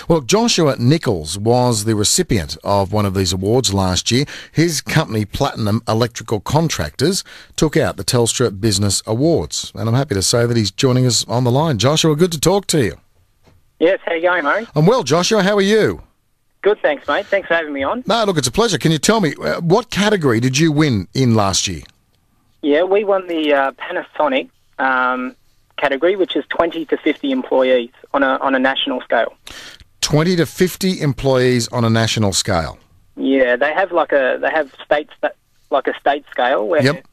Well, Joshua Nichols was the recipient of one of these awards last year. His company, Platinum Electrical Contractors, took out the Telstra Business Awards. And I'm happy to say that he's joining us on the line. Joshua, good to talk to you. Yes, how you going, mate? I'm well, Joshua. How are you? Good, thanks, mate. Thanks for having me on. No, look, it's a pleasure. Can you tell me, what category did you win in last year? Yeah, we won the Panasonic category, which is 20 to 50 employees on a national scale. 20 to 50 employees on a national scale. Yeah, they have states like a state scale where Yep.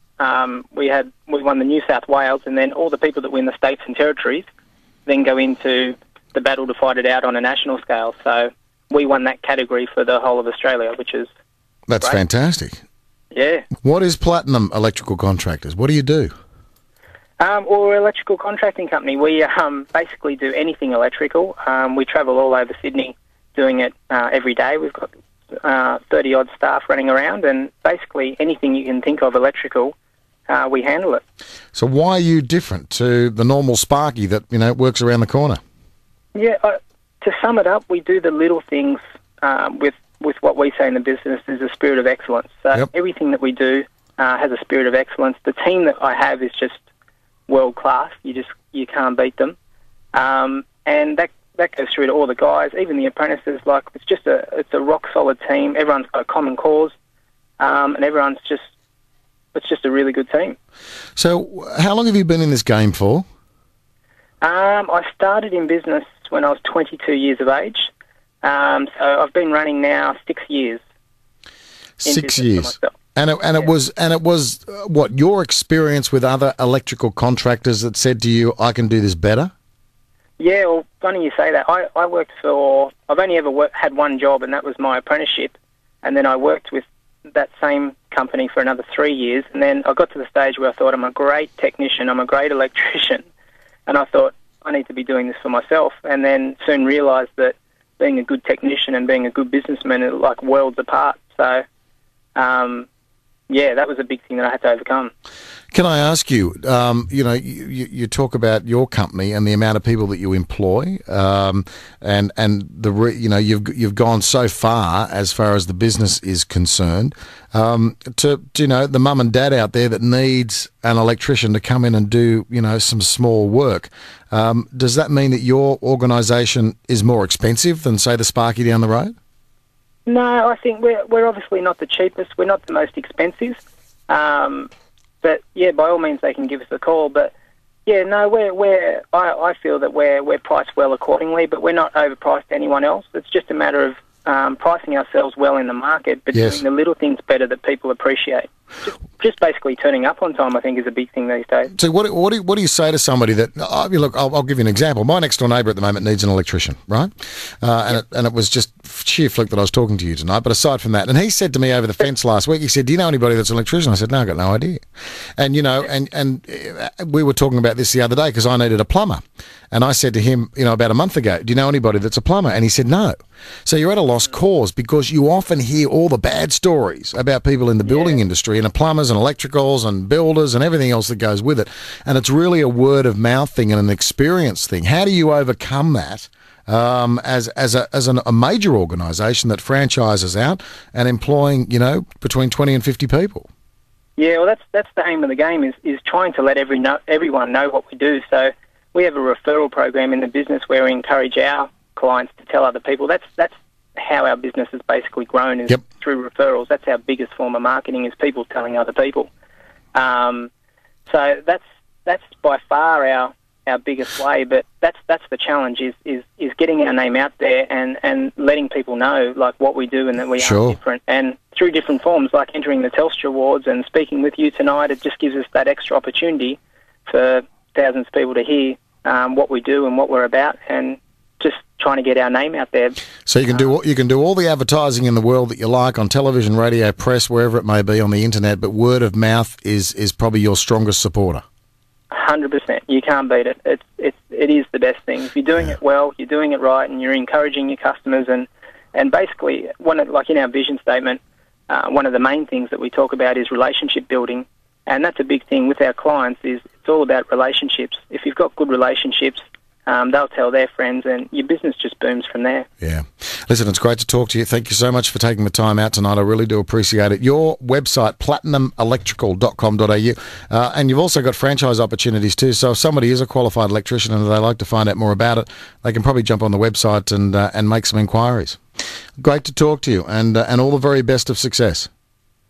we won the New South Wales, and then all the people that win the states and territories then go into the battle to fight it out on a national scale. So we won that category for the whole of Australia, which is That's great. fantastic. Yeah. What is Platinum Electrical Contractors? What do you do? Well, we're an electrical contracting company. We basically do anything electrical. We travel all over Sydney doing it every day. We've got 30-odd staff running around, and basically anything you can think of electrical, we handle it. So why are you different to the normal Sparky that, works around the corner? Yeah, to sum it up, we do the little things with what we say in the business is a spirit of excellence. So Yep. everything that we do has a spirit of excellence. The team that I have is just world class. You can't beat them, and that goes through to all the guys, even the apprentices. Like it's a rock solid team. Everyone's got a common cause, and it's just a really good team. So how long have you been in this game for? I started in business when I was 22 years of age. So I've been running now 6 years. 6 years. And it was what, your experience with other electrical contractors that said to you, I can do this better? Yeah, well, funny you say that. I've only ever had one job, and that was my apprenticeship. And then I worked with that same company for another 3 years. And then I got to the stage where I thought, I'm a great technician, I'm a great electrician. And I thought, I need to be doing this for myself. And then soon realised that being a good technician and being a good businessman are like worlds apart. So, yeah, that was a big thing that I had to overcome. Can I ask you, you talk about your company and the amount of people that you employ, and you've gone so far as the business is concerned, to the mum and dad out there that needs an electrician to come in and do some small work. Does that mean that your organisation is more expensive than, say, the Sparky down the road? No, I think we're obviously not the cheapest. We're not the most expensive. But yeah, by all means, they can give us a call. But yeah, no, I feel that we're priced well accordingly, but we're not overpriced to anyone else. It's just a matter of pricing ourselves well in the market, but Yes. doing the little things better that people appreciate. Just basically turning up on time, I think, is a big thing these days. So what do you say to somebody that, look, I'll give you an example. My next door neighbour at the moment needs an electrician, right? And it was just sheer fluke that I was talking to you tonight. But aside from that, and he said to me over the fence last week, he said, do you know anybody that's an electrician? I said, no, I've got no idea. And, and we were talking about this the other day because I needed a plumber. And I said to him, about a month ago, do you know anybody that's a plumber? And he said, no. So you're at a lost cause because you often hear all the bad stories about people in the building industry and the plumbers and electricals and builders and everything else that goes with it. And it's really a word of mouth thing and an experience thing. How do you overcome that as a major organisation that franchises out and employing, between 20 and 50 people? Yeah, well, that's the aim of the game is trying to let everyone know what we do. So we have a referral program in the business where we encourage our clients to tell other people. That's how our business has basically grown, is through referrals. That's our biggest form of marketing, is people telling other people. So that's by far our biggest way. But that's the challenge is getting our name out there and letting people know like what we do and that we are different. And through different forms, like entering the Telstra Awards and speaking with you tonight, it just gives us that extra opportunity for thousands of people to hear what we do and what we're about, and just trying to get our name out there. So you can do all the advertising in the world that you like on television, radio, press, wherever it may be, on the internet, but word of mouth is probably your strongest supporter. 100%. You can't beat it. It is the best thing. If you're doing it well, you're doing it right, and you're encouraging your customers, and basically, like in our vision statement, one of the main things that we talk about is relationship building, and that's a big thing with our clients. Is it's all about relationships. If you've got good relationships, they'll tell their friends, and your business just booms from there. Yeah. Listen, it's great to talk to you. Thank you so much for taking the time out tonight. I really do appreciate it. Your website, platinumelectrical.com.au, and you've also got franchise opportunities too. So if somebody is a qualified electrician and they like to find out more about it, they can probably jump on the website and make some inquiries. Great to talk to you, and all the very best of success.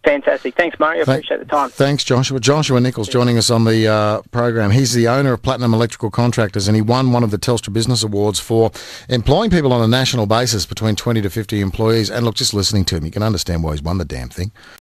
Fantastic. Thanks, Mario. Appreciate the time. Thanks, Joshua. Joshua Nichols joining us on the program. He's the owner of Platinum Electrical Contractors, and he won one of the Telstra Business Awards for employing people on a national basis between 20 to 50 employees. And look, just listening to him, you can understand why he's won the damn thing.